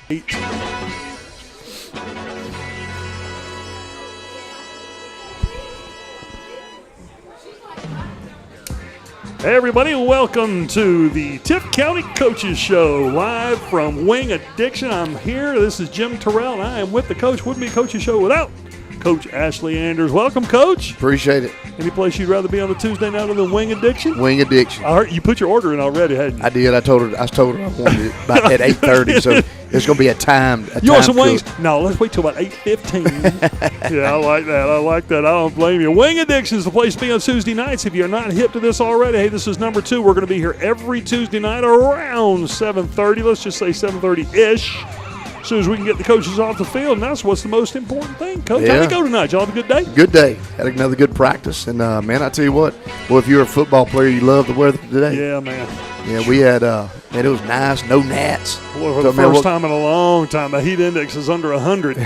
Hey everybody, welcome to the Tift County Coaches Show, live from Wing Addiction. I'm here. This is Jim Torell, and I am with the coach. With me, Coach's Show without Coach Ashley Anders. Welcome, Coach. Appreciate it. Any place you'd rather be on a Tuesday night other than Wing Addiction? Wing Addiction. I heard you put your order in already, hadn't you? I did. I told her I wanted it about at 8:30, so it's going to be a time. You want some wings? No, let's wait till about 8:15. Yeah, I like that. I don't blame you. Wing Addiction is the place to be on Tuesday nights. If you're not hip to this already, hey, this is number 2. We're going to be here every Tuesday night around 7:30. Let's just say 7:30-ish. As soon as we can get the coaches off the field, and that's what's the most important thing. Coach, how'd it go tonight? Y'all have a good day? Good day. Had another good practice. And, man, I tell you what, well, if you're a football player, you love the weather today. Yeah, man. Yeah, we had, man, it was nice. No gnats. Well, for the first time in a long time, the heat index is under 100.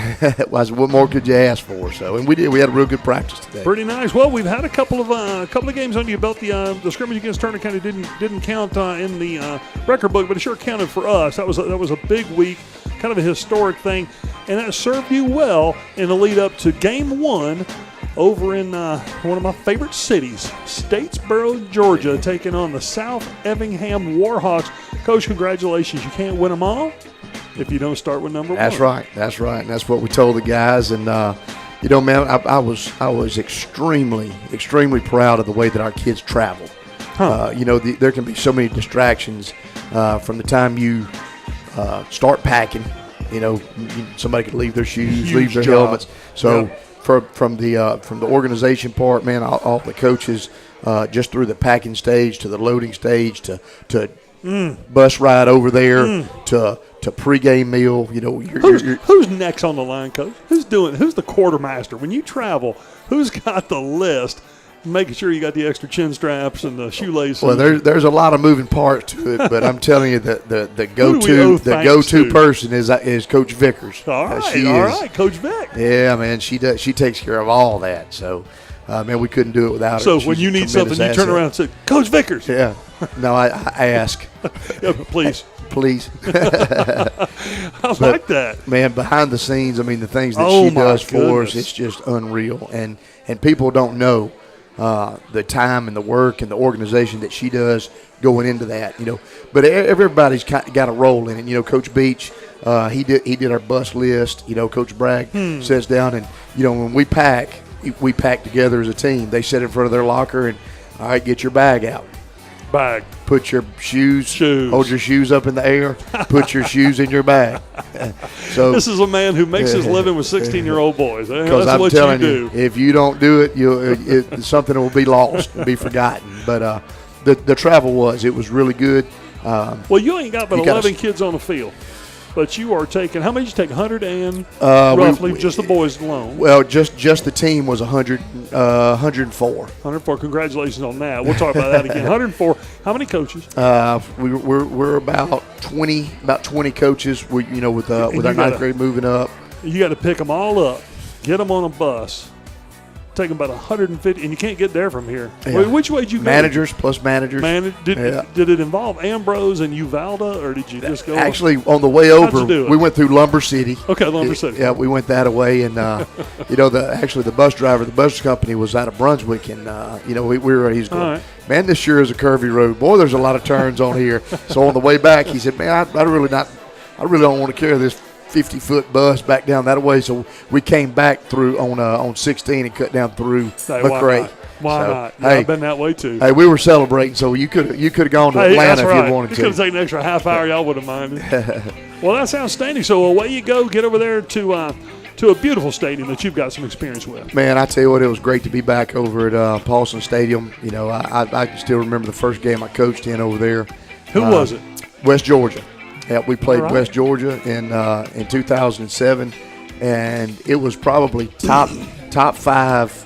What more could you ask for? So, and we did. We had a real good practice today. Pretty nice. Well, we've had a couple of games under your belt. The scrimmage against Turner County didn't count in the record book, but it sure counted for us. That was a big week. Kind of a historic thing, and that served you well in the lead up to Game 1 over in one of my favorite cities, Statesboro, Georgia, taking on the South Effingham Warhawks. Coach, congratulations. You can't win them all if you don't start with number 1. That's right. And that's what we told the guys. And, you know, man, I was extremely, extremely proud of the way that our kids travel. You know, there can be so many distractions from the time you start packing. You know, somebody could leave their shoes, leave their helmets. So from the organization part, man, all the coaches, just through the packing stage to the loading stage to bus ride over there to pregame meal. You know, who's next on the line, Coach? Who's the quartermaster when you travel? Who's got the list? Making sure you got the extra chin straps and the shoelaces. Well, there's a lot of moving parts to it, but I'm telling you that the go-to person is Coach Vickers. All right, Coach Vick. Yeah, man, she takes care of all that. So, man, we couldn't do it without her. So when you need something, you turn around and say, Coach Vickers. Yeah. No, I ask. Yeah, please. Please. I like that. Man, behind the scenes, I mean, the things that she does for us, it's just unreal. And people don't know the time and the work and the organization that she does going into that, you know. But everybody's got a role in it. You know, Coach Beach, he did our bus list. You know, Coach Bragg sits down and, you know, when we pack together as a team. They sit in front of their locker and, all right, get your bag out. Bag. Put your shoes. Hold your shoes up in the air. Put your shoes in your bag. So this is a man who makes his living with 16-year-old boys. Because I'm telling you, if you don't do it, something will be lost and be forgotten. But the travel was really good. Well, you ain't got but 11 kids on the field. But you are taking, how many did you take? 100 and roughly, just the boys alone? Well, just the team was 104. 104. Congratulations on that. We'll talk about that again. 104. How many coaches? We're about 20 coaches. With our ninth grade moving up. You got to pick them all up, get them on a bus. Take them about 150, and you can't get there from here. Yeah. Wait, which way did you go? Managers plus managers. Did it involve Ambrose and Uvalde, or did you just go? Actually, on the way over, we went through Lumber City. Okay, Lumber City. Yeah, we went that way, and you know, the bus driver, the bus company was out of Brunswick, and you know, he's going, man, this sure is a curvy road. Boy, there's a lot of turns on here. So on the way back, he said, man, I really don't want to carry this 50-foot bus back down that way, so we came back through on 16 and cut down through McRae. Why not? Yeah, I've been that way too. Hey, we were celebrating, so you could have gone to Atlanta if you wanted to. You could have taken an extra half hour. Y'all would have minded. Well, that's outstanding. So away you go. Get over there to a beautiful stadium that you've got some experience with. Man, I tell you what, it was great to be back over at Paulson Stadium. You know, I can still remember the first game I coached in over there. Who was it? West Georgia. Yeah, we played West Georgia in 2007, and it was probably top 5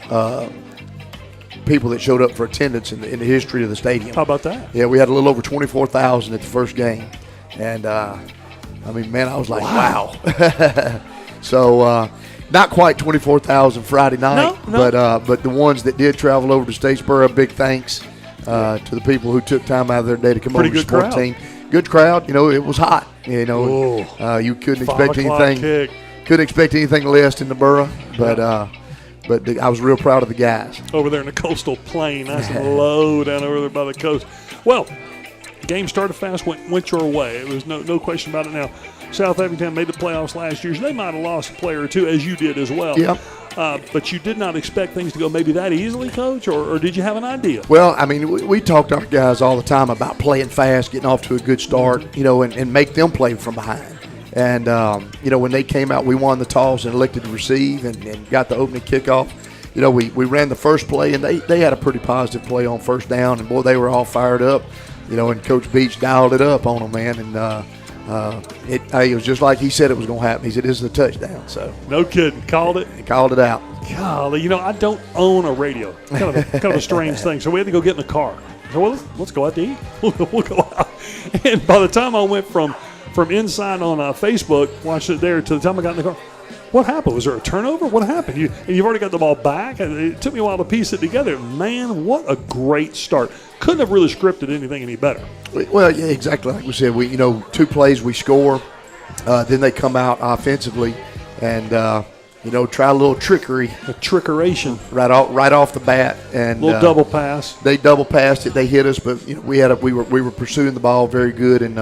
people that showed up for attendance in the history of the stadium. How about that? Yeah, we had a little over 24,000 at the first game, and I mean, man, I was like, wow. So not quite 24,000 Friday night, no. But the ones that did travel over to Statesboro, big thanks to the people who took time out of their day to come over to support the team. good crowd. It was hot. You couldn't expect anything. Kick. Couldn't expect anything less than the Borough, but I was real proud of the guys over there in the coastal plain. Nice and low down over there by the coast. Well, game started fast, went your way. It was no question about it. Now, South Effingham made the playoffs last year. So they might have lost a player or two, as you did as well. Yep. But you did not expect things to go maybe that easily, Coach, or did you have an idea? Well, I mean, we talk to our guys all the time about playing fast, getting off to a good start, and make them play from behind. And, when they came out, we won the toss and elected to receive and got the opening kickoff. We ran the first play, and they had a pretty positive play on first down, and, boy, they were all fired up. And Coach Beach dialed it up on them, man, and it was just like he said it was going to happen. He said, this is a touchdown. So no kidding. Called it? He called it out. Golly, I don't own a radio. Kind of a strange thing. So we had to go get in the car. So, well, let's go out to eat. We'll go out. And by the time I went from inside on Facebook, watched it there, to the time I got in the car, what happened? Was there a turnover? What happened? You've already got the ball back. It took me a while to piece it together. Man, what a great start. Couldn't have really scripted anything any better. Well, yeah, exactly like we said. We, 2 plays we score, then they come out offensively and, try a little trickery. A trickeration. Right off the bat. And little double pass. They double passed it. They hit us, but we were pursuing the ball very good, and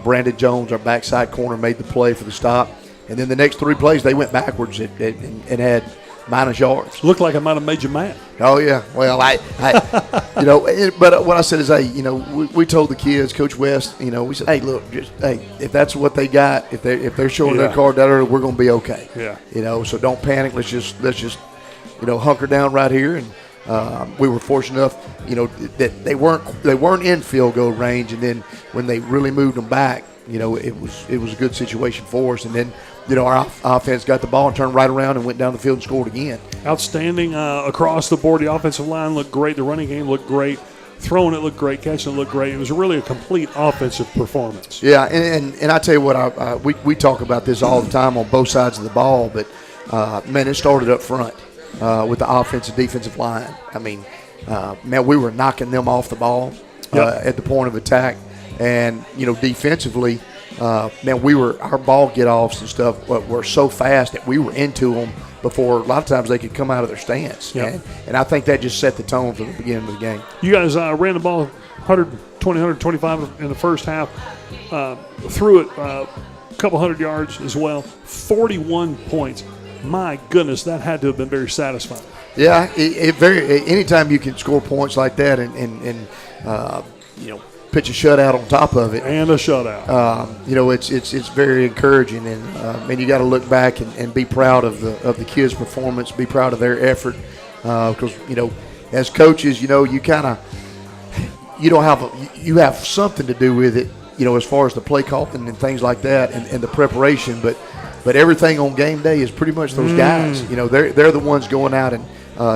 Brandon Jones, our backside corner, made the play for the stop. And then the next 3 plays, they went backwards and had minus yards. Looked like I might have made you mad. Oh, yeah. Well, but what I said is, we told the kids, Coach West, we said, hey, look, if that's what they got, if they're showing their card that early, we're going to be okay. Yeah. So don't panic. Let's just hunker down right here. And we were fortunate enough, that they weren't in field goal range. And then when they really moved them back, it was a good situation for us. And then, our offense got the ball and turned right around and went down the field and scored again. Outstanding across the board. The offensive line looked great. The running game looked great. Throwing it looked great. Catching it looked great. It was really a complete offensive performance. Yeah, and I tell you what, we talk about this all the time on both sides of the ball, but, man, it started up front with the offensive defensive line. I mean, man, we were knocking them off the ball at the point of attack. And, defensively, man, our ball get-offs and stuff were so fast that we were into them before a lot of times they could come out of their stance. Yep. And I think that just set the tone from the beginning of the game. You guys ran the ball 120, 125 in the first half, threw it a couple hundred yards as well, 41 points. My goodness, that had to have been very satisfying. Yeah, anytime you can score points like that and pitch a shutout on top of it. And a shutout. It's very encouraging, and you got to look back and be proud of the kids' performance, be proud of their effort, because as coaches, you kind of you have something to do with it, as far as the play calling and things like that, and the preparation, but everything on game day is pretty much those guys. They're the ones going out and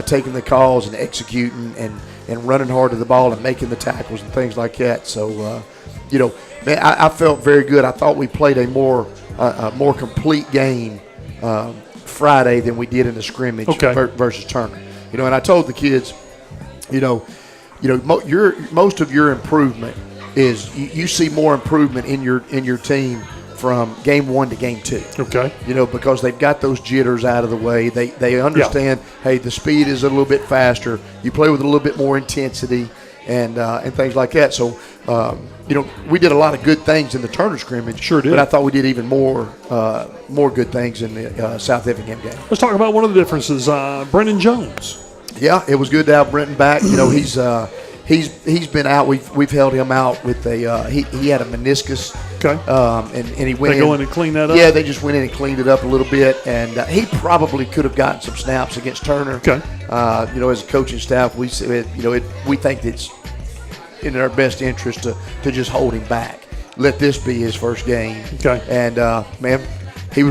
taking the calls and executing and running hard to the ball and making the tackles and things like that. So, man, I felt very good. I thought we played a more complete game Friday than we did in the scrimmage versus Turner. And I told the kids, most of your improvement is you see more improvement in your team from game 1 to game 2. Okay. Because they've got those jitters out of the way. They understand, hey, the speed is a little bit faster. You play with a little bit more intensity and things like that. So, we did a lot of good things in the Turner scrimmage. Sure did. But I thought we did even more good things in the South Effingham game. Let's talk about one of the differences. Brendan Jones. Yeah, it was good to have Brenton back. He's been out. We've held him out with he had a meniscus. Okay. And he went in and cleaned that up? Yeah, they just went in and cleaned it up a little bit. And he probably could have gotten some snaps against Turner. Okay. As a coaching staff, we think it's in our best interest to just hold him back. Let this be his first game. Okay. And, man, he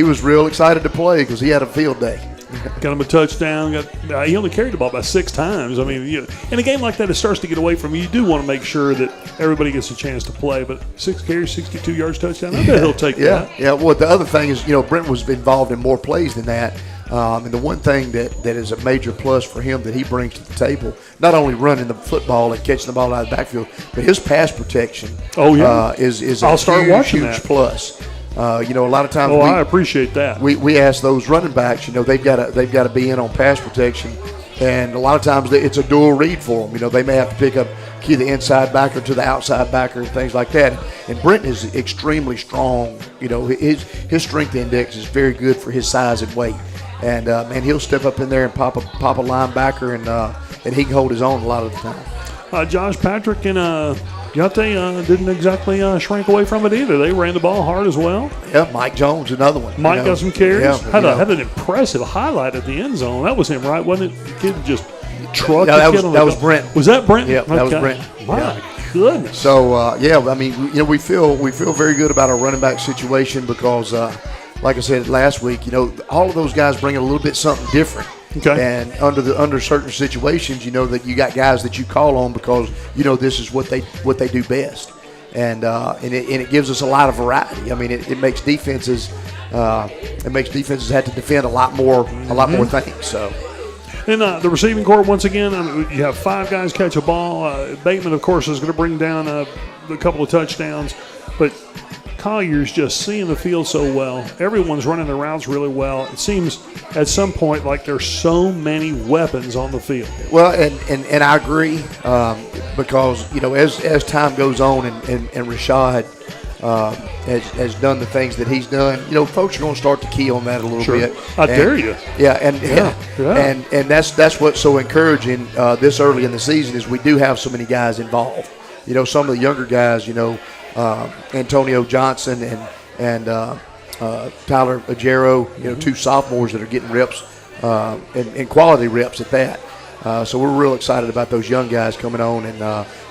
was real excited to play because he had a field day. Got him a touchdown. He only carried the ball about 6 times. I mean, in a game like that, it starts to get away from you. You do want to make sure that everybody gets a chance to play. But 6 carries, 62 yards, touchdown. I bet he'll take that. Yeah. Well, the other thing is, Brent was involved in more plays than that. And the one thing that is a major plus for him that he brings to the table, not only running the football and catching the ball out of the backfield, but his pass protection is a huge plus. A lot of times I appreciate that. We ask those running backs, they've got to be in on pass protection, and a lot of times it's a dual read for them. They may have to pick up key the inside backer to the outside backer and things like that. And Brent is extremely strong. His strength index is very good for his size and weight. And he'll step up in there and pop a linebacker, and he can hold his own a lot of the time. Josh Patrick and Yate didn't exactly shrink away from it either. They ran the ball hard as well. Yeah, Mike Jones, another one. Mike got some carries. Yeah, had an impressive highlight at the end zone. That was him, right? Wasn't it? The kid just trucked that the kid was, that was Brent. Was that Brent? Yeah, that was Brent. My goodness. So, we feel very good about our running back situation because, like I said last week, all of those guys bring a little bit something different. Okay. And under certain situations, that you got guys that you call on because this is what they do best, and it gives us a lot of variety. I mean, it makes defenses have to defend a lot more things. So. And the receiving corps, once again, you have 5 guys catch a ball. Bateman, of course, is going to bring down a couple of touchdowns, but Collier's just seeing the field so well. Everyone's running their routes really well. It seems at some point like there's so many weapons on the field. Well, and I agree because, as time goes on and Rashad has done the things that he's done, folks are going to start to key on that a little bit. I dare you. Yeah, and that's what's so encouraging this early in the season is we do have so many guys involved. Some of the younger guys, Antonio Johnson and Tyler Ajero, 2 sophomores that are getting reps and quality reps at that. So we're real excited about those young guys coming on, and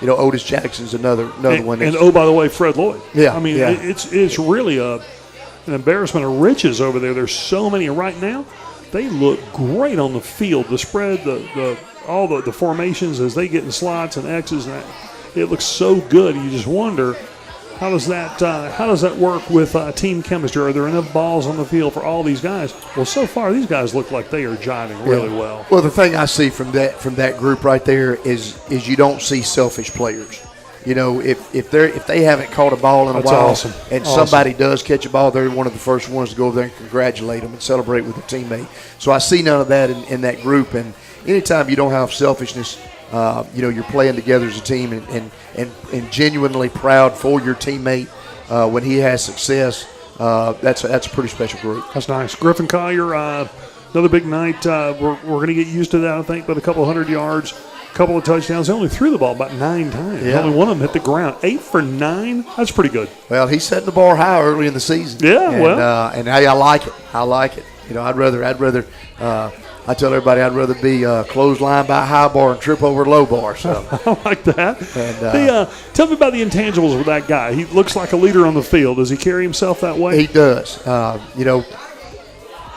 Otis Jackson's another one. And by the way, Fred Lloyd. Yeah, I mean it's really an embarrassment of riches over there. There's so many right now. They look great on the field. The spread, all the formations as they get in slots and X's, and that, it looks so good. You just wonder. How does that work with team chemistry? Are there enough balls on the field for all these guys? Well, so far these guys look like they are jiving really well. Well, the thing I see from that group right there is you don't see selfish players. If they haven't caught a ball in a while, awesome. And somebody does catch a ball, they're one of the first ones to go over there and congratulate them and celebrate with a teammate. So I see none of that in that group. And anytime you don't have selfishness, you're playing together as a team and genuinely proud for your teammate when he has success. That's a pretty special group. That's nice. Griffin Collier, another big night. We're going to get used to that, I think, with a couple of 100 yards, a couple of touchdowns. They only threw the ball about 9 times. Yeah. Only one of them hit the ground. 8 for 9. That's pretty good. Well, he's setting the bar high early in the season. Yeah, and I like it. I like it. I'd rather. I tell everybody I'd rather be clothesline by high bar and trip over low bar. So I like that. And, tell me about the intangibles with that guy. He looks like a leader on the field. Does he carry himself that way? He does. A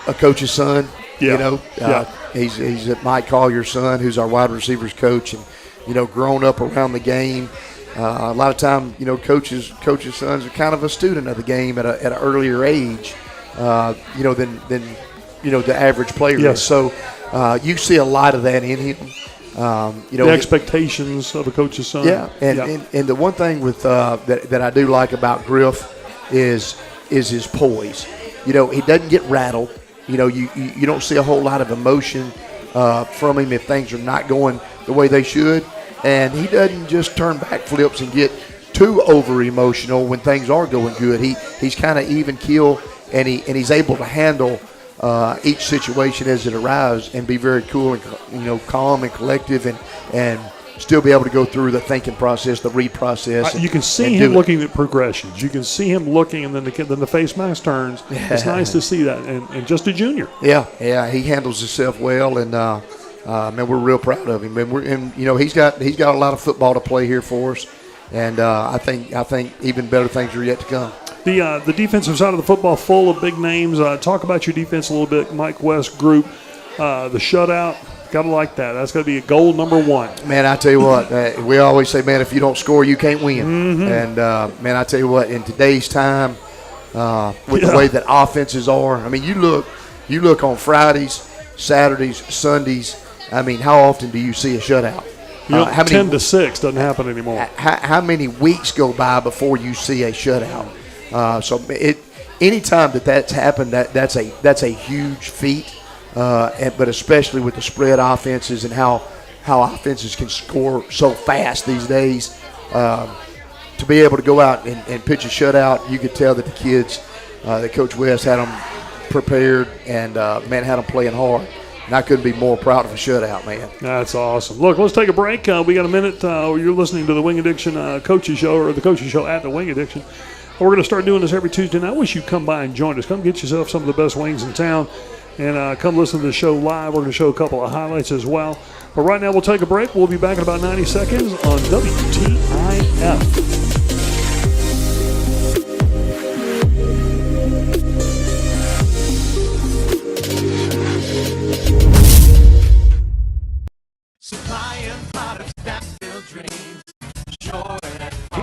coach's son. He's Mike Collier's son, who's our wide receivers coach, and grown up around the game. A lot of time, coaches' sons are kind of a student of the game at an earlier age, than the average player. Yes. So you see a lot of that in him. The expectations of a coach's son. Yeah, and the one thing with that I do like about Griff is his poise. He doesn't get rattled. You don't see a whole lot of emotion from him if things are not going the way they should, and he doesn't just turn back flips and get too over emotional when things are going good. He's kind of even keel, and he's able to handle each situation as it arrives and be very cool and calm and collective and still be able to go through the thinking process, the read process. You can see him looking at progressions. You can see him looking, and then the face mask turns. It's nice to see that, and just a junior. Yeah, he handles himself well, and man, we're real proud of him. And he's got a lot of football to play here for us, and I think even better things are yet to come. The defensive side of the football full of big names. Talk about your defense a little bit, Mike West group. The shutout, got to like that. That's got to be a goal number 1. Man, I tell you what, we always say, man, if you don't score, you can't win. Mm-hmm. And, man, I tell you what, in today's time, with the way that offenses are, I mean, you look You look on Fridays, Saturdays, Sundays. I mean, how often do you see a shutout? How 10 to 6 doesn't happen anymore. How many weeks go by before you see a shutout? So anytime that's happened, that's a huge feat. But especially with the spread offenses and how offenses can score so fast these days, to be able to go out and pitch a shutout, you could tell that the kids, that Coach West had them prepared and had them playing hard. And I couldn't be more proud of a shutout, man. That's awesome. Look, let's take a break. We got a minute. You're listening to the Wing Addiction Coaches Show, or the Coaches Show at the Wing Addiction. We're going to start doing this every Tuesday night. I wish you'd come by and join us. Come get yourself some of the best wings in town and come listen to the show live. We're going to show a couple of highlights as well. But right now we'll take a break. We'll be back in about 90 seconds on WTIF.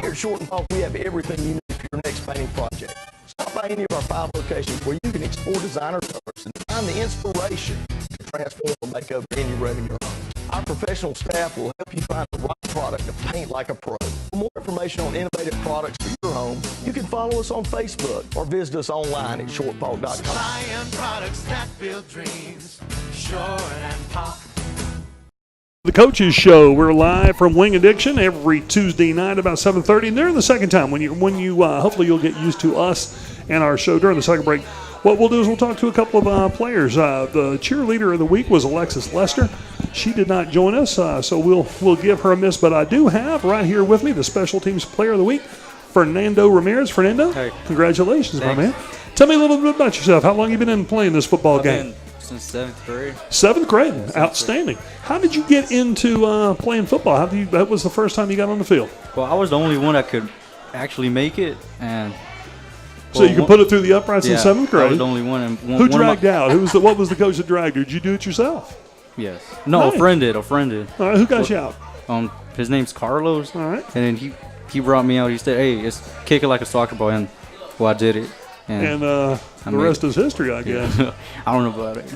Here at Short and Falk, we have everything you need for your next painting project. Stop by any of our 5 locations where you can explore designer colors and find the inspiration to transform or make over any room in your home. Our professional staff will help you find the right product to paint like a pro. For more information on innovative products for your home, you can follow us on Facebook or visit us online at shortfalk.com. Supplying products that build dreams, Short and Falk. The Coaches Show. We're live from Wing Addiction every Tuesday night about 7:30. And during the second time, when you hopefully you'll get used to us and our show during the second break. What we'll do is we'll talk to a couple of players. The cheerleader of the week was Alexis Lester. She did not join us, so we'll give her a miss. But I do have right here with me the special teams player of the week, Fernando Ramirez. Fernando, hey. Congratulations, my man. Tell me a little bit about yourself. How long have you been playing this football game? Since 7th grade. 7th grade, outstanding. How did you get into playing football? That was the first time you got on the field? Well, I was the only one that could actually make it, and so you could put it through the uprights in 7th grade. I was the only one. And who dragged out? What was the coach that dragged you? Did you do it yourself? Yes. No, nice. A friend did. All right, who got you out? His name's Carlos. All right. And then he brought me out. He said, "Hey, it's kick it like a soccer ball," and I did it. And the rest is history, I guess. Yeah. I don't know about it.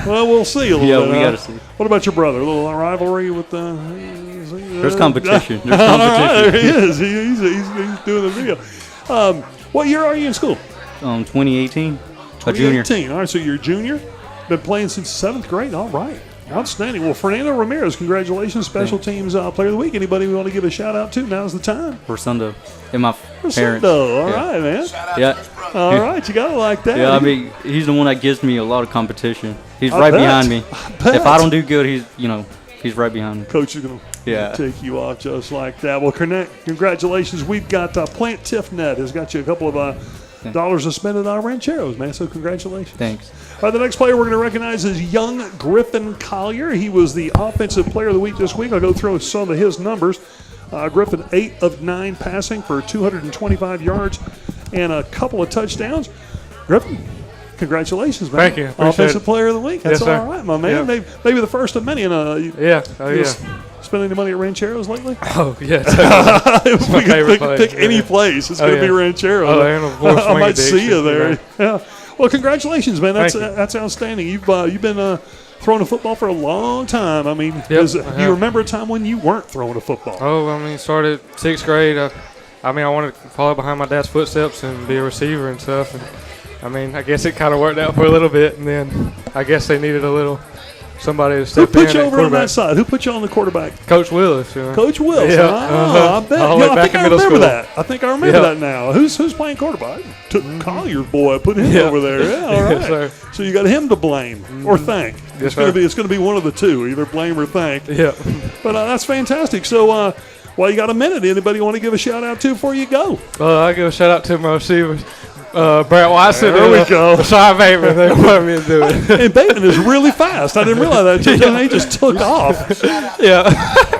Well, we'll see a little bit. Yeah, we got to see. What about your brother? A little rivalry with the... There's competition. All right, there he is. He's doing the video. What year are you in school? 2018. 2018. A junior. All right, so you're a junior. Been playing since 7th grade. All right. Outstanding. Well, Fernando Ramirez, congratulations. Special teams player of the week. Anybody we want to give a shout-out to? Now's the time. Rosendo and my parents. All right, man. Yeah. All right, you got it like that. Yeah, I mean, he's the one that gives me a lot of competition. He's right behind me. If I don't do good, he's right behind me. Coach is going to take you off just like that. Well, congratulations. We've got Plant Tift Net has got you a couple of dollars to spend at our rancheros, man. So congratulations. Thanks. All right, the next player we're going to recognize is young Griffin Collier. He was the offensive player of the week this week. I'll go through some of his numbers. Griffin, 8 of 9 passing for 225 yards and a couple of touchdowns. Griffin, congratulations, man. Thank you. Offensive player of the week. That's yes, all right, my man. Yeah. Maybe the first of many. Spend any money at Rancheros lately? Oh, yes. If we could pick any place, it's going to be Rancheros. Oh, and of course, I might see you there. Yeah. Well, congratulations, man. That's outstanding. You've been throwing a football for a long time. I mean, do you remember a time when you weren't throwing a football? Oh, I mean, started 6th grade. I wanted to follow behind my dad's footsteps and be a receiver and stuff. And, I mean, I guess it kind of worked out for a little bit, and then I guess they needed a little somebody to step in. Who put you over on that side? Who put you on the quarterback? Coach Willis. Coach Willis. Yeah. I bet. I think I remember that. I think I remember that now. Who's playing quarterback? Took Collier's boy, put him over there. Yeah, all right. Yes, so you got him to blame or thank. Yes, it's going to be one of the two, either blame or thank. Yeah. But that's fantastic. So while you got a minute, anybody want to give a shout out to before you go? I'll give a shout out to my receivers. Brett Watson. There we go. Sean Bateman. They wanted me to do it. And Bateman is really fast. I didn't realize that. He just took off. Yeah.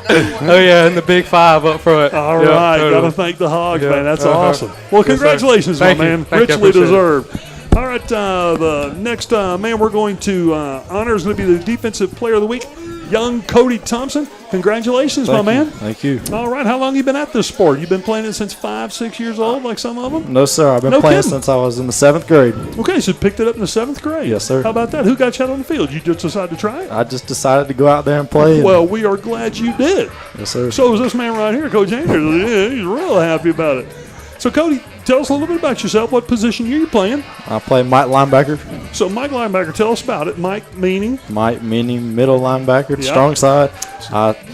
And the big 5 up front. All right. Totally. Got to thank the Hogs, man. That's awesome. Well, congratulations, my man. Richly deserved. All right. The next man we're going to honor is going to be the Defensive Player of the Week. young Cody Thompson. Congratulations, my man. Thank you. All right, how long you been at this sport? You been playing it since 5, 6 years old, like some of them? No, sir. I've been No playing kidding. since I was in the 7th grade. Okay, so you picked it up in the 7th grade. Yes, sir. How about that? Who got you out on the field? You just decided to try it? I just decided to go out there and play. Well, we are glad you did. Yes, sir. So is this man right here, Coach Andrews. Yeah, he's real happy about it. So, Cody, tell us a little bit about yourself. What position are you playing? I play Mike linebacker. So, Mike linebacker, tell us about it. Mike meaning? Mike meaning middle linebacker, Yeah. strong side.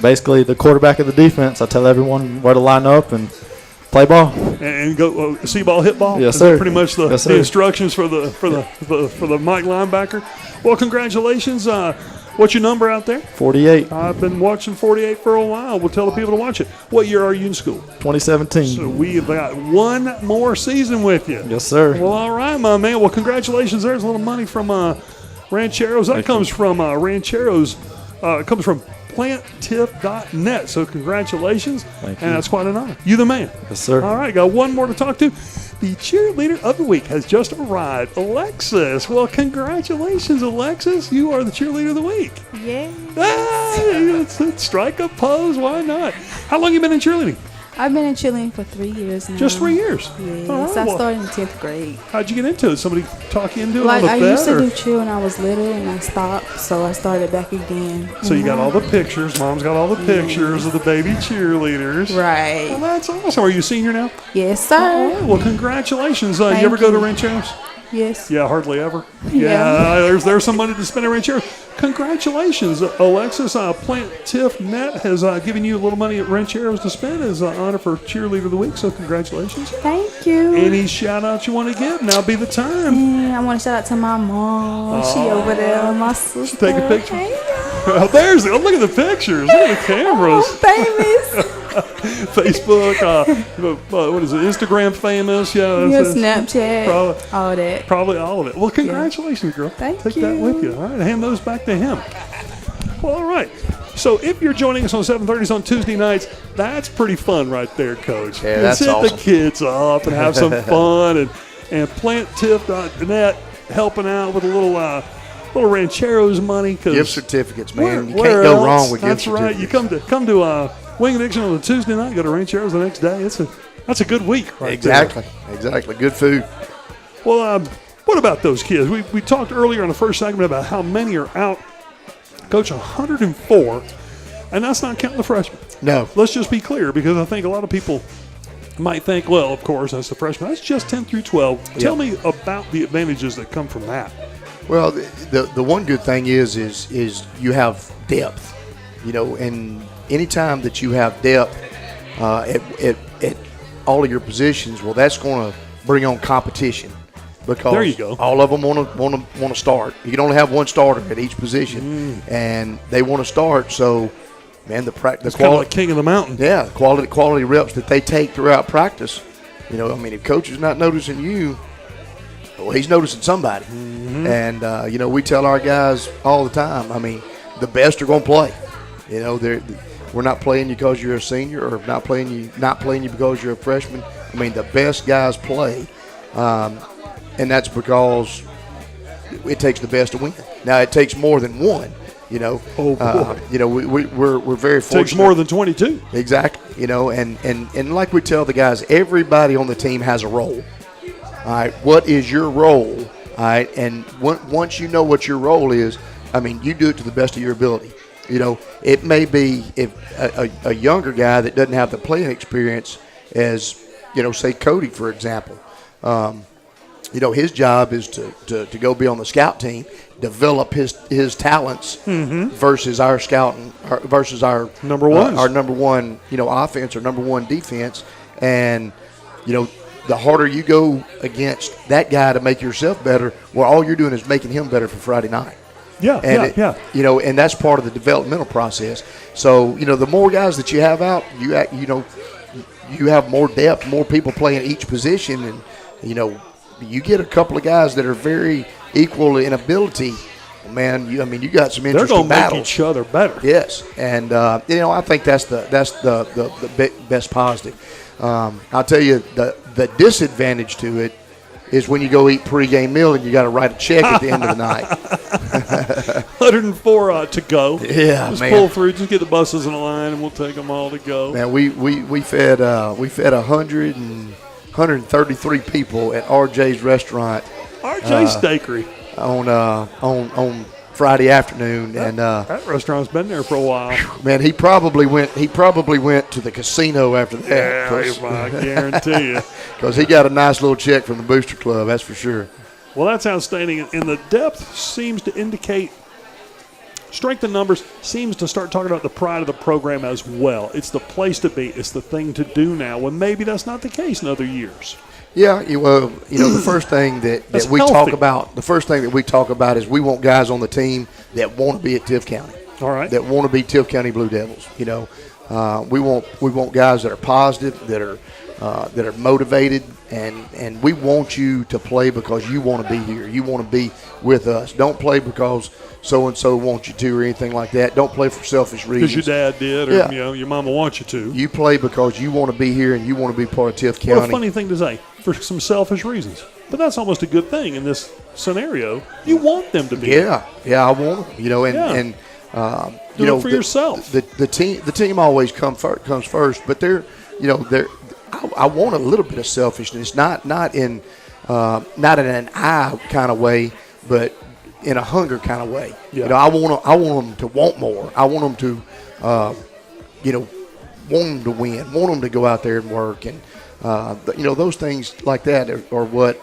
Basically the quarterback of the defense. I tell everyone where to line up and play ball. And go see ball, hit ball. Yes, Is that sir. pretty much the, Yes, the sir. instructions for the Mike linebacker. Well, congratulations. What's your number out there? 48, I've been watching 48 for a while. We'll tell the people to watch it. What year are you in school? 2017. So we've got one more season with you. Yes, sir. Well, all right, my man. Well, congratulations. There's a little money from Rancheros. That comes from Rancheros. It comes from PlantTift.net. So congratulations. Thank you. And that's quite an honor. You the man. Yes, sir. All right, got one more to talk to. The cheerleader of the week has just arrived, Alexis. Well, congratulations, Alexis. You are the cheerleader of the week. Yeah. Let's strike a pose. Why not? How long you been in cheerleading? I've been in cheerleading for 3 years now. Just 3 years. Yes, All right, I well, started in 10th grade. how'd you get into it? Somebody talk you into it Like on I the used to bed? do cheer when I was little, and I stopped, so I started back again. So you got all the pictures. Mom's got all the pictures of the baby cheerleaders. Well, Right. that's awesome. Are you a senior now? Yes, All sir. right, well, congratulations. You Thank ever go to you. Rancheros? Yes. Yeah, hardly ever. Yeah. There's some money to spend at Rancheros. Congratulations, Alexis. PlantTift.net has given you a little money at Rancheros to spend as an honor for Cheerleader of the Week, so congratulations. Thank you. Any shout-outs you want to give? Now be the time. I want to shout out to my mom. She over there. My sister. Take a picture. Hey, Oh, look at the pictures. Look at the cameras. oh, babies. Facebook, what is it? Instagram famous? Yeah. Yeah, that's- Snapchat. Probably. All that. Probably all of it. Well, congratulations, girl. Thank Take that you. with you. All right, hand those back to him. Well, all right. So if you're joining us on 7:30s on Tuesday nights, that's pretty fun right there, Coach. Yeah, that's Set awesome. the kids up and have some fun, and PlantTift.net helping out with a little Rancheros money. Gift certificates, man. You where can't go else? wrong with gift That's right. certificates. You come to Wing Addiction on a Tuesday night, go to Rancheros the next day. That's a good week, right Exactly. there. Exactly. Good food. Well, what about those kids? We talked earlier in the first segment about how many are out. Coach, 104, and that's not counting the freshmen. No. Let's just be clear, because I think a lot of people might think, well, of course, that's the freshmen. That's just 10 through 12. Tell me about the advantages that come from that. Well, the one good thing is you have depth, and anytime that you have depth at all of your positions, well, that's going to bring on competition, because There you go. all of them want to start. You can only have one starter at each position, and they want to start. So, man, the It's kind of quality, like king of the mountain. yeah, the quality reps that they take throughout practice. If coach is not noticing you, well, he's noticing somebody. And, we tell our guys all the time, the best are going to play. We're not playing you because you're a senior, or not playing you because you're a freshman. The best guys play. And that's because it takes the best to win. Now, it takes more than one, Oh, boy. We're very fortunate. Takes more than 22. Exactly, and like we tell the guys, everybody on the team has a role. All right, what is your role? All right, and once you know what your role is, you do it to the best of your ability. It may be if a younger guy that doesn't have the playing experience as, say Cody, for example. His job is to go be on the scout team, develop his talents versus our scouting, versus our Number ones. our number one, offense or number one defense. And, the harder you go against that guy to make yourself better, well, all you're doing is making him better for Friday night. Yeah, And yeah. and that's part of the developmental process. So, the more guys that you have out, you have more depth, more people playing each position, and you get a couple of guys that are very equal in ability. Man, you got some They're interesting going to make battles. each other better. Yes, and I think that's the best positive. I'll tell you the disadvantage to it is when you go eat pregame meal and you got to write a check at the end of the night. 104 to go. Yeah, just man. pull through. Just get the buses in a line, and we'll take them all to go. Man, we fed 133 people at RJ's restaurant. RJ's Steakery on Friday afternoon, and that restaurant's been there for a while. Man, he probably went to the casino after that. Yeah, I guarantee you, because he got a nice little check from the Booster Club. That's for sure. Well, that's outstanding, and the depth seems to indicate. Strength in numbers seems to start talking about the pride of the program as well. It's the place to be. It's the thing to do now, when maybe that's not the case in other years. Yeah, the first thing that we talk about, is we want guys on the team that want to be at Tift County. All right. That want to be Tift County Blue Devils. We want guys that are positive, that are motivated, and we want you to play because you want to be here. You want to be with us. Don't play because so-and-so wants you to or anything like that. Don't play for selfish reasons. Because your dad did or your mama wants you to. You play because you want to be here and you want to be part of Tift County. What a funny thing to say, for some selfish reasons. But that's almost a good thing in this scenario. You want them to be here. Yeah, I want them. Do it for yourself. The team always comes first, but I want a little bit of selfishness, not in an I kind of way, but in a hunger kind of way. Yeah. I want them to want more. I want them to, want them to win, want them to go out there and work, and those things like that are what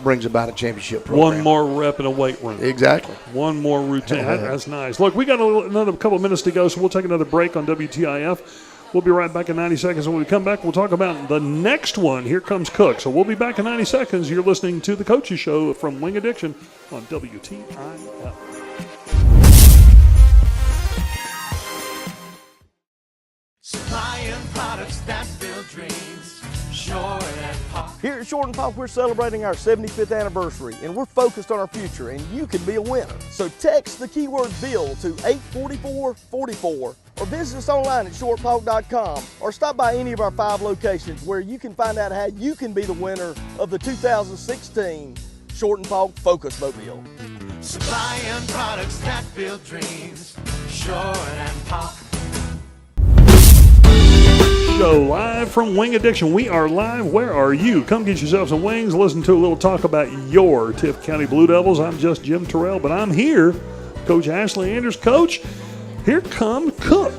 brings about a championship program. One more rep in a weight room. Exactly. One more routine. That's nice. Look, we got another couple of minutes to go, so we'll take another break on WTIF. We'll be right back in 90 seconds. When we come back, we'll talk about the next one. Here comes Cook. So we'll be back in 90 seconds. You're listening to The Coaches Show from Wing Addiction on WTIF. Supplying products that build dreams. Short and Park. Here at Short and Park, we're celebrating our 75th anniversary, and we're focused on our future, and you can be a winner. So text the keyword BILL to 84444 or visit us online at shortpark.com or stop by any of our 5 locations where you can find out how you can be the winner of the 2016 Short and Park Focus Mobile. Supplying products that build dreams. Short and Park. Show live from Wing Addiction. We are live. Where are you? Come get yourself some wings. Listen to a little talk about your Tift County Blue Devils. I'm just Jim Torell, but I'm here. Coach Ashley Anders. Coach, here come Cook.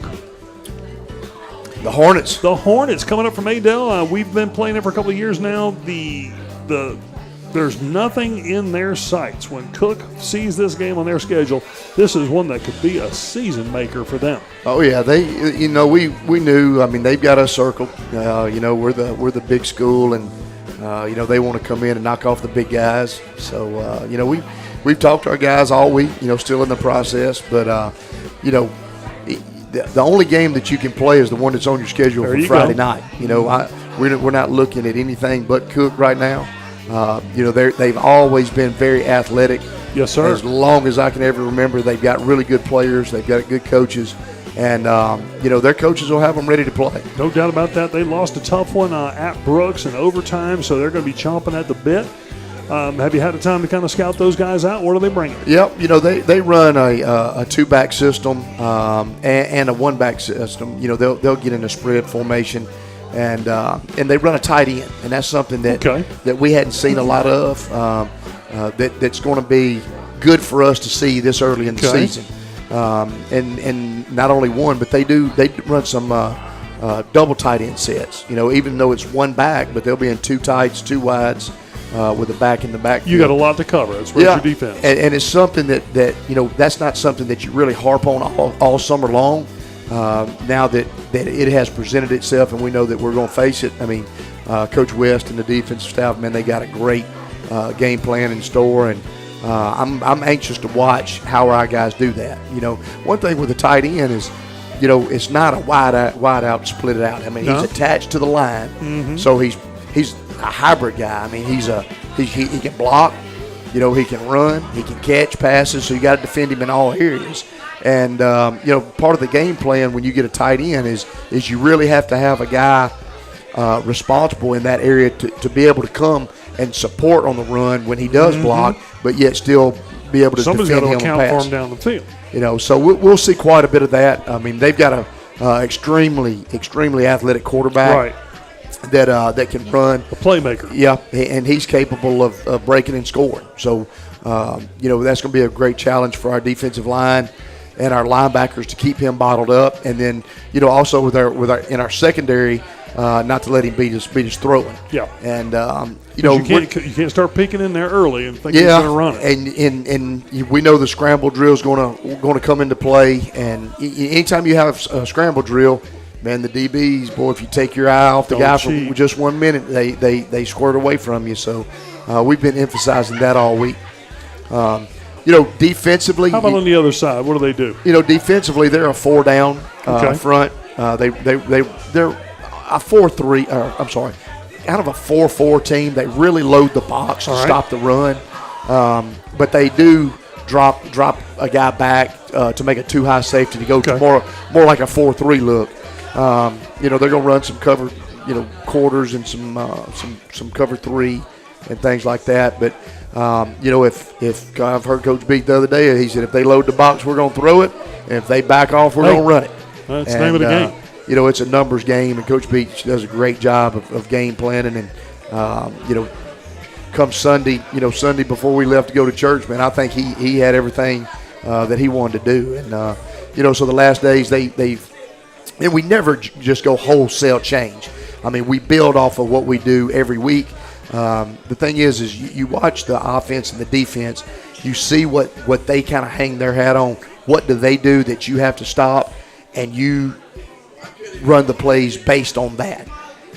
The Hornets. The Hornets coming up from Adel. We've been playing it for a couple of years now. There's nothing in their sights. When Cook sees this game on their schedule, this is one that could be a season maker for them. Oh yeah, we knew. I mean, they've got us circled. We're the big school, and they want to come in and knock off the big guys. So we've talked to our guys all week. Still in the process, but the only game that you can play is the one that's on your schedule for Friday night. We're not looking at anything but Cook right now. They've always been very athletic. Yes, sir. As long as I can ever remember, they've got really good players. They've got good coaches, and their coaches will have them ready to play. No doubt about that. They lost a tough one at Brooks in overtime, so they're going to be chomping at the bit. Have you had a time to kind of scout those guys out? What are they bringing? Yep. They run a 2-back system and a 1-back system. They'll get in a spread formation. And they run a tight end, and that's something that we hadn't seen a lot of. That's going to be good for us to see this early in the season. And not only one, but they run some double tight end sets. Even though it's 1 back, but they'll be in 2 tights, 2 wides, with a back in the back. You got a lot to cover. That's your defense. And it's something that that's not something that you really harp on all summer long. Now that it has presented itself and we know that we're going to face it, I mean, Coach West and the defensive staff, man, they got a great game plan in store, and I'm anxious to watch how our guys do that. One thing with the tight end is, it's not a wide out, split it out. I mean, he's attached to the line, so he's a hybrid guy. I mean, he can block, he can run, he can catch passes, so you got to defend him in all areas. And, part of the game plan when you get a tight end is you really have to have a guy responsible in that area to be able to come and support on the run when he does block, but yet still be able to Somebody's defend got to him account and for pass. him down the field. You know, so we'll see quite a bit of that. I mean, they've got a extremely athletic quarterback. Right. That can run. A playmaker. Yeah, and he's capable of breaking and scoring. So, you know, that's going to be a great challenge for our defensive line and our linebackers to keep him bottled up. And then, you know, also with our in our secondary, not to let him beat us throwing. Yeah. And you know, you can't start peeking in there early and think he's going to run it. And we know the scramble drill is going to come into play. And anytime you have a scramble drill, man, the DBs, boy, if you take your eye off the guy for just 1 minute, they squirt away from you. So we've been emphasizing that all week. You know, defensively. How about on the other side? What do they do? You know, defensively, they're a 4-down front. They're a 4-3. I'm sorry, kind of a 4-4 team. They really load the box to stop the run, but they do drop a guy back to make a too high safety to go to more like a 4-3 look. You know, they're going to run some cover, you know, quarters and some cover 3 and things like that. But you know, if I've heard Coach Beat the other day, he said if they load the box, we're going to throw it, and if they back off, we're going to run it. That's the name of the game. You know, it's a numbers game, and Coach Beach does a great job of game planning. And you know, come Sunday before we left to go to church, man, I think he had everything that he wanted to do. And you know, so the last days and we never just go wholesale change. I mean, we build off of what we do every week. The thing is you watch the offense and the defense, you see what they kind of hang their hat on. What do they do that you have to stop, and you run the plays based on that,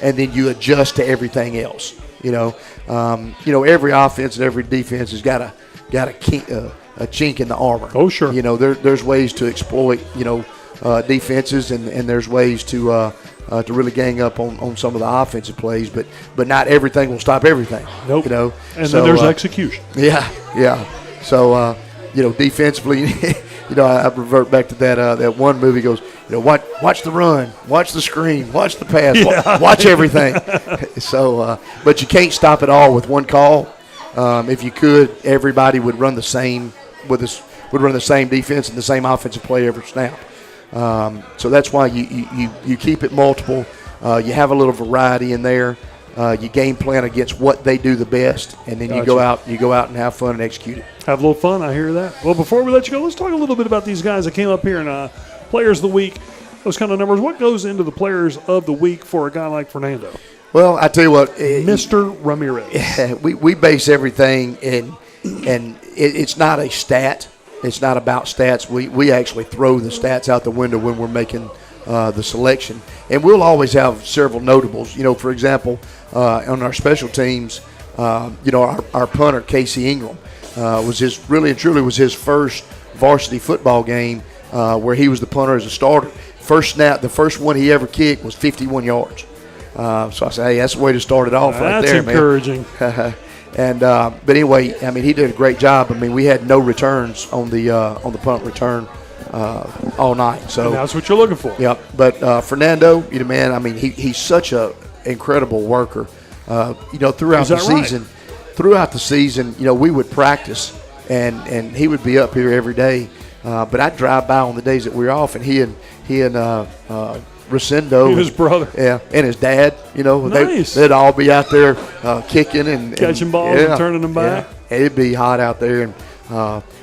and then you adjust to everything else. You know, every offense and every defense has got a chink in the armor. Oh, sure. You know, there's ways to exploit, you know, defenses, and there's ways to really gang up on some of the offensive plays, but not everything will stop everything. Nope. You know, and then there's execution. Yeah. So you know, defensively, you know, I revert back to that one movie goes, you know, watch the run, watch the screen, watch the pass, watch everything. So, but you can't stop it all with one call. If you could, everybody would run the same would run the same defense and the same offensive play every snap. So that's why you keep it multiple. You have a little variety in there. You game plan against what they do the best, and then you go out and have fun and execute it. Have a little fun. I hear that. Well, before we let you go, let's talk a little bit about these guys that came up here and Players of the Week, those kind of numbers. What goes into the Players of the Week for a guy like Fernando? Well, I tell you what, Mr. Ramirez. We base everything and it's not a stat. It's not about stats. We actually throw the stats out the window when we're making the selection. And we'll always have several notables. You know, for example, on our special teams, you know, our punter, Casey Ingram, was his first varsity football game where he was the punter as a starter. First snap, the first one he ever kicked was 51 yards. So I say, hey, that's the way to start it off right there, man. That's encouraging. And but anyway, I mean, he did a great job. I mean, we had no returns on the punt return all night. So and that's what you're looking for. Yep. But Fernando, you know, man, I mean, he's such a incredible worker. You know, throughout the season, you know, we would practice, and he would be up here every day. But I'd drive by on the days that we were off, and he and Rosendo, his brother, and his dad, you know, nice. they'd all be out there kicking and catching balls and turning them back. Yeah. It'd be hot out there, and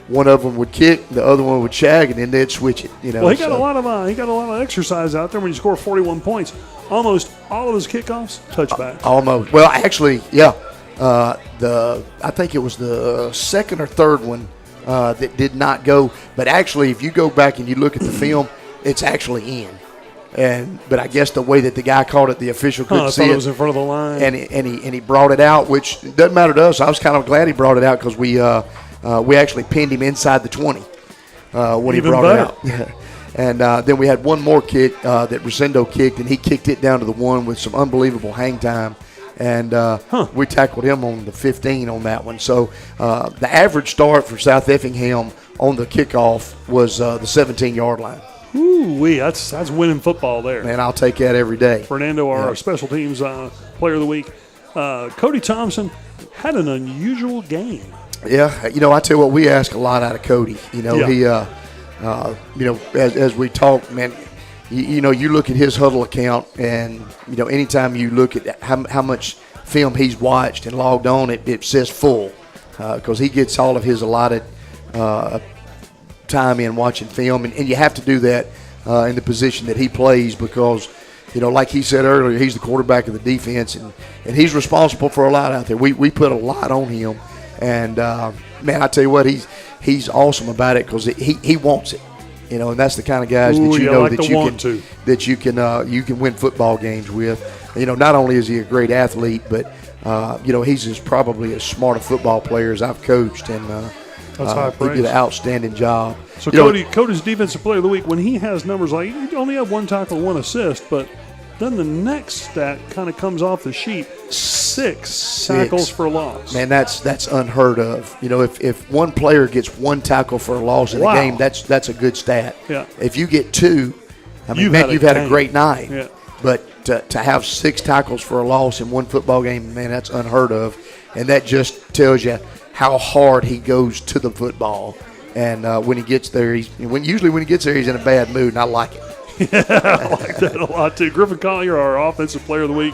one of them would kick, the other one would shag, and then they'd switch it. You know, well, he got a lot of exercise out there. When you score 41 points, almost all of his kickoffs touchbacks. Almost. Well, actually, yeah. I think it was the second or third one that did not go. But actually, if you go back and you look at the film, it's actually in. But I guess the way that the guy called it, the official couldn't see it. It was in front of the line. And he brought it out, which doesn't matter to us. I was kind of glad he brought it out because we actually pinned him inside the 20 when he brought it out. And then we had one more kick that Rosendo kicked, and he kicked it down to the 1 with some unbelievable hang time. And we tackled him on the 15 on that one. So the average start for South Effingham on the kickoff was the 17-yard line. Ooh-wee, that's winning football there. Man, I'll take that every day. Fernando, our special teams player of the week. Cody Thompson had an unusual game. Yeah, I tell you what, we ask a lot out of Cody. He, as we talk, man, you look at his huddle account, and anytime you look at how much film he's watched and logged on, it says full, because he gets all of his allotted time in watching film, and you have to do that in the position that he plays, because like he said earlier, he's the quarterback of the defense, and he's responsible for a lot out there. We put a lot on him, and man, I tell you what, he's awesome about it, because he wants it. And that's the kind of guys that you can win football games with. Not only is he a great athlete, but he's probably as smart a football player as I've coached, and that's high praise. He did an outstanding job. So Cody's defensive player of the week, when he has numbers like he only have 1 tackle, 1 assist, but then the next stat kind of comes off the sheet: 6 tackles for loss. Man, that's unheard of. If one player gets 1 tackle for a loss in a game, that's a good stat. Yeah. If you get 2, you've had a great night. Yeah. But to have 6 tackles for a loss in one football game, man, that's unheard of. And that just tells you how hard he goes to the football. And when he gets there, usually when he gets there, he's in a bad mood, and I like it. Yeah, I like that a lot too. Griffin Collier, our offensive player of the week.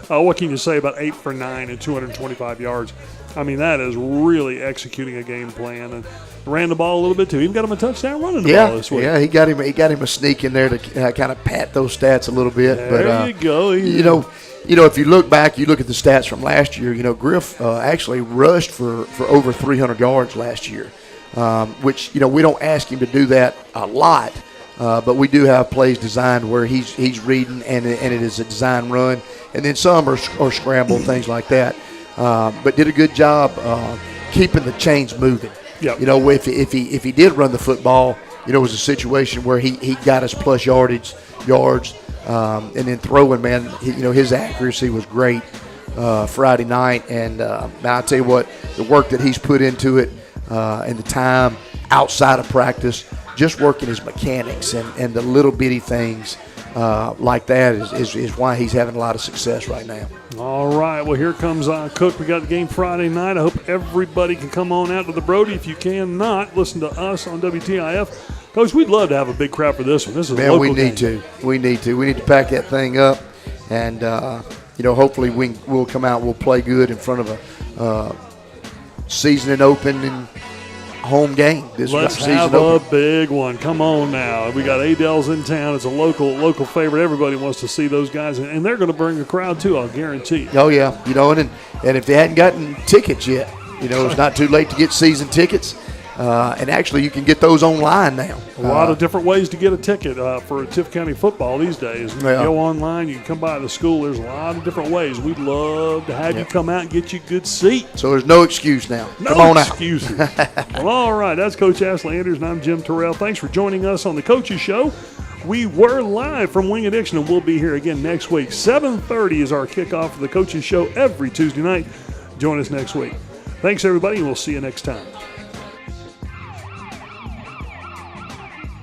What can you say about 8 for 9 and 225 yards? I mean, that is really executing a game plan, and ran the ball a little bit too. Even got him a touchdown running the ball this week. Yeah, he got him a sneak in there to kind of pat those stats a little bit. There you go. If you look back, you look at the stats from last year. Griff actually rushed for over 300 yards last year, which we don't ask him to do that a lot. But we do have plays designed where he's reading, and it is a design run, and then some are scramble, things like that. But did a good job keeping the chains moving. Yep. If he did run the football, it was a situation where he got us plus yards, and then throwing, man, his accuracy was great Friday night, and I tell you what, the work that he's put into it and the time outside of practice, just working his mechanics and the little bitty things like that is why he's having a lot of success right now. All right, well, here comes Cook. We got the game Friday night. I hope everybody can come on out to the Brody. If you cannot, listen to us on WTIF. Coach, we'd love to have a big crowd for this one. This is a local game. We need to pack that thing up, and hopefully we'll come out. We'll play good in front of a season and open and home game. Let's have a big one. Come on now. We got Adele's in town. It's a local favorite. Everybody wants to see those guys, and they're going to bring a crowd too, I'll guarantee you. Oh, yeah. And if they hadn't gotten tickets yet, it's not too late to get season tickets. And actually, you can get those online now. A lot of different ways to get a ticket for Tift County football these days. You can go online, you can come by the school. There's a lot of different ways. We'd love to have you come out and get you a good seat. So there's no excuse now. Come on excuses. Well, all right. That's Coach Ashley Anders, and I'm Jim Torell. Thanks for joining us on the Coaches Show. We were live from Wing Addiction, and we'll be here again next week. 7:30 is our kickoff for the Coaches Show every Tuesday night. Join us next week. Thanks, everybody, and we'll see you next time.